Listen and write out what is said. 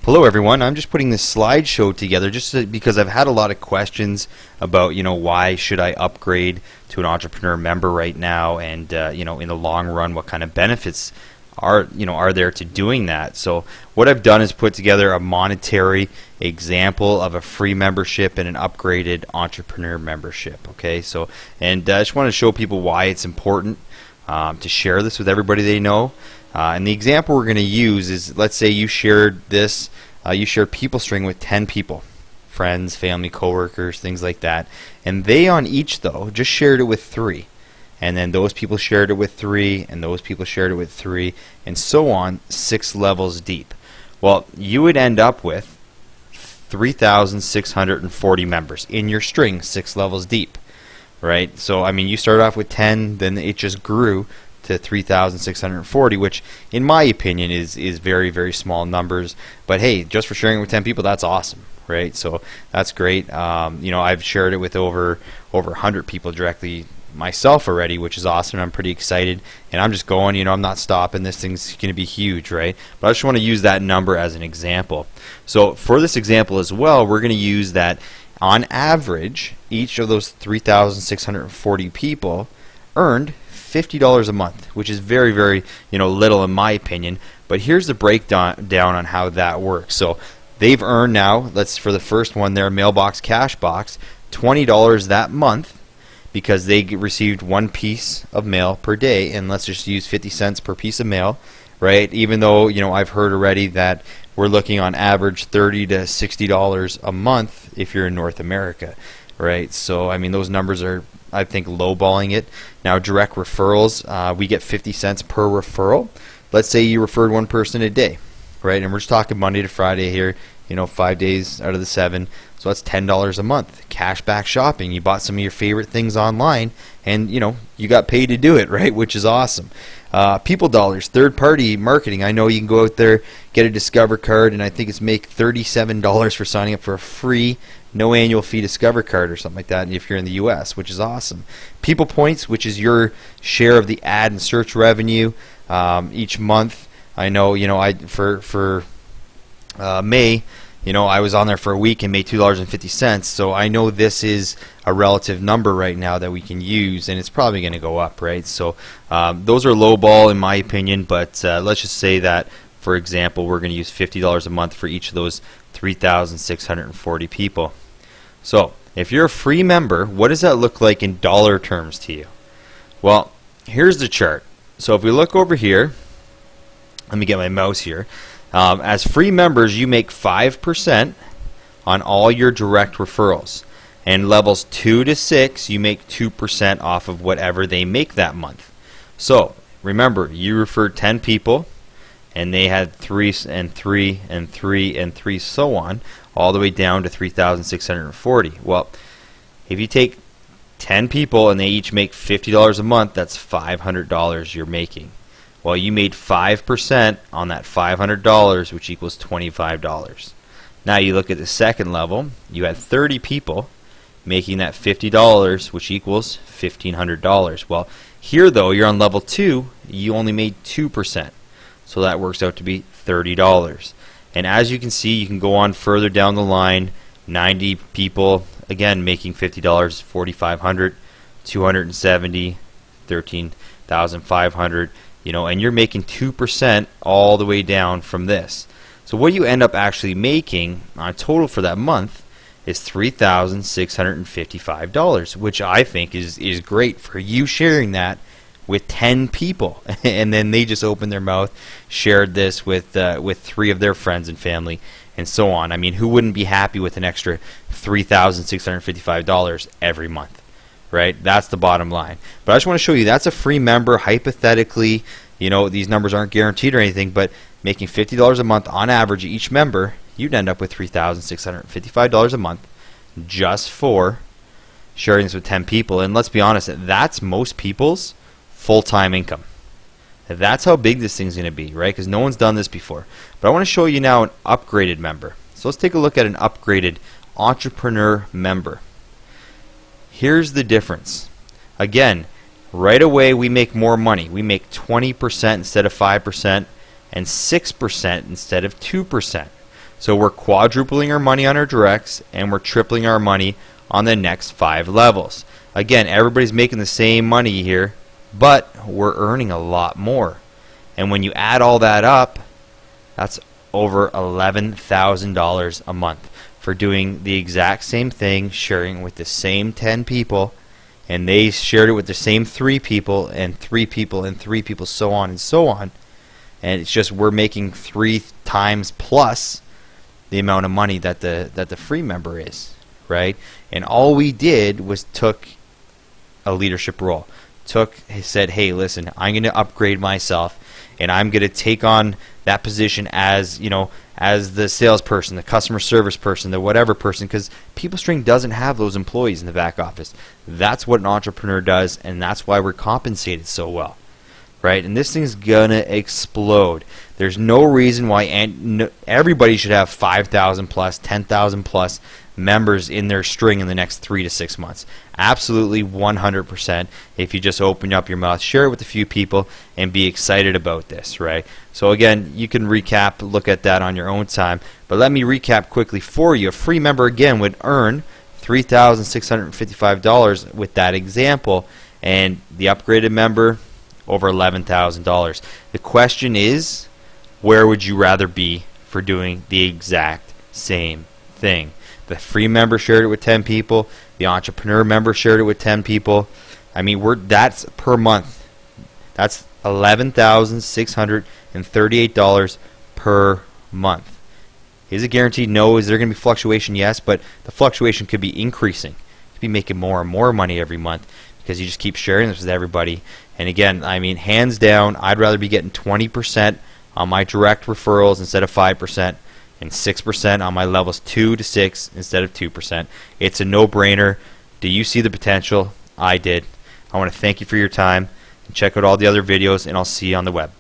Hello everyone, I'm just putting this slideshow together because I've had a lot of questions about, why should I upgrade to an entrepreneur member right now, and in the long run, what kind of benefits are there to doing that. So what I've done is put together a monetary example of a free membership and an upgraded entrepreneur membership. Okay, so I just want to show people why it's important to share this with everybody they know. And the example we're going to use is, let's say you shared this, you shared Peoplestring with 10 people, friends, family, coworkers, things like that, and they on each though just shared it with 3, and then those people shared it with 3, and those people shared it with 3, and so on, 6 levels deep. Well, you would end up with 3,640 members in your string, 6 levels deep, right? So I mean, you start off with 10, then it just grew to 3,640, which in my opinion is very, very small numbers, but hey, just for sharing it with 10 people, that's awesome, right? So that's great. I've shared it with over 100 people directly myself already, which is awesome. I'm pretty excited, and I'm just going, I'm not stopping. This thing's going to be huge, right? But I just want to use that number as an example. So for this example as well, we're going to use that on average, each of those 3,640 people earned $50 a month, which is very, very little in my opinion. But here's the breakdown on how that works. So they've earned now, for the first one there, mailbox cash box, $20 that month because they received 1 piece of mail per day, and let's just use 50 cents per piece of mail, right? Even though I've heard already that we're looking on average $30 to $60 a month if you're in North America, right? So I mean, those numbers are, I think, lowballing it. Now, direct referrals, we get 50 cents per referral. Let's say you referred 1 person a day, right? And we're just talking Monday to Friday here, 5 days out of the 7. So that's $10 a month. Cash back shopping. You bought some of your favorite things online, and you got paid to do it, right? Which is awesome. People dollars, third-party marketing. I know you can go out there, get a Discover card, and I think it's make $37 for signing up for a free, no annual fee Discover card or something like that if you're in the US, which is awesome. People points, which is your share of the ad and search revenue each month. I know, for May, I was on there for a week and made $2.50. So I know this is a relative number right now that we can use, and it's probably going to go up, right? So those are low ball in my opinion, but let's just say that, for example, we're going to use $50 a month for each of those 3,640 people. So if you're a free member, what does that look like in dollar terms to you? Well, here's the chart. So if we look over here, let me get my mouse here. As free members, you make 5% on all your direct referrals, and levels 2 to 6, you make 2% off of whatever they make that month. So remember, you referred 10 people, and they had 3 and 3 and 3 and 3, so on, all the way down to 3,640. Well, if you take 10 people and they each make $50 a month, that's $500 you're making. Well, you made 5% on that $500, which equals $25. Now you look at the second level, you had 30 people making that $50, which equals $1,500. Well, here though, you're on level 2, you only made 2%. So that works out to be $30. And as you can see, you can go on further down the line, 90 people, again, making $50, $4,500, 270, 13,500, and you're making 2% all the way down from this. So what you end up actually making on total for that month is $3,655, which I think is great for you sharing that with 10 people, and then they just opened their mouth, shared this with 3 of their friends and family, and so on. I mean, who wouldn't be happy with an extra $3,655 every month, right? That's the bottom line. But I just want to show you that's a free member. Hypothetically, these numbers aren't guaranteed or anything, but making $50 a month on average each member, you'd end up with $3,655 a month just for sharing this with 10 people. And let's be honest, that's most people's full-time income. That's how big this thing's going to be, right? Because no one's done this before. But I want to show you now an upgraded member. So let's take a look at an upgraded entrepreneur member. Here's the difference. Again, right away we make more money. We make 20% instead of 5% and 6% instead of 2%. So we're quadrupling our money on our directs, and we're tripling our money on the next 5 levels. Again, everybody's making the same money here, but we're earning a lot more. And when you add all that up, that's over $11,000 a month for doing the exact same thing, sharing with the same 10 people, and they shared it with the same 3 people, and 3 people, and 3 people, so on and so on. And it's just we're making 3 times plus the amount of money that the free member is, right? And all we did was took a leadership role. Said, hey, listen, I'm going to upgrade myself, and I'm going to take on that position as, you know, as the salesperson, the customer service person, the whatever person, because Peoplestring doesn't have those employees in the back office. That's what an entrepreneur does, and that's why we're compensated so well, right? And this thing's going to explode. There's no reason why everybody should have 5,000 plus, 10,000 plus members in their string in the next 3 to 6 months. Absolutely 100%. If you just open up your mouth, share it with a few people, and be excited about this, right? So again, you can recap, look at that on your own time, but let me recap quickly for you. A free member again would earn $3,655 with that example, and the upgraded member over $11,000. The question is, where would you rather be for doing the exact same thing? The free member shared it with 10 people. The entrepreneur member shared it with 10 people. I mean, that's per month. That's $11,638 per month. Is it guaranteed? No. Is there going to be fluctuation? Yes, but the fluctuation could be increasing. You could be making more and more money every month because you just keep sharing this with everybody. And again, I mean, hands down, I'd rather be getting 20% on my direct referrals instead of 5%. And 6% on my levels 2 to 6 instead of 2%. It's a no-brainer. Do you see the potential? I did. I want to thank you for your time. And check out all the other videos, and I'll see you on the web.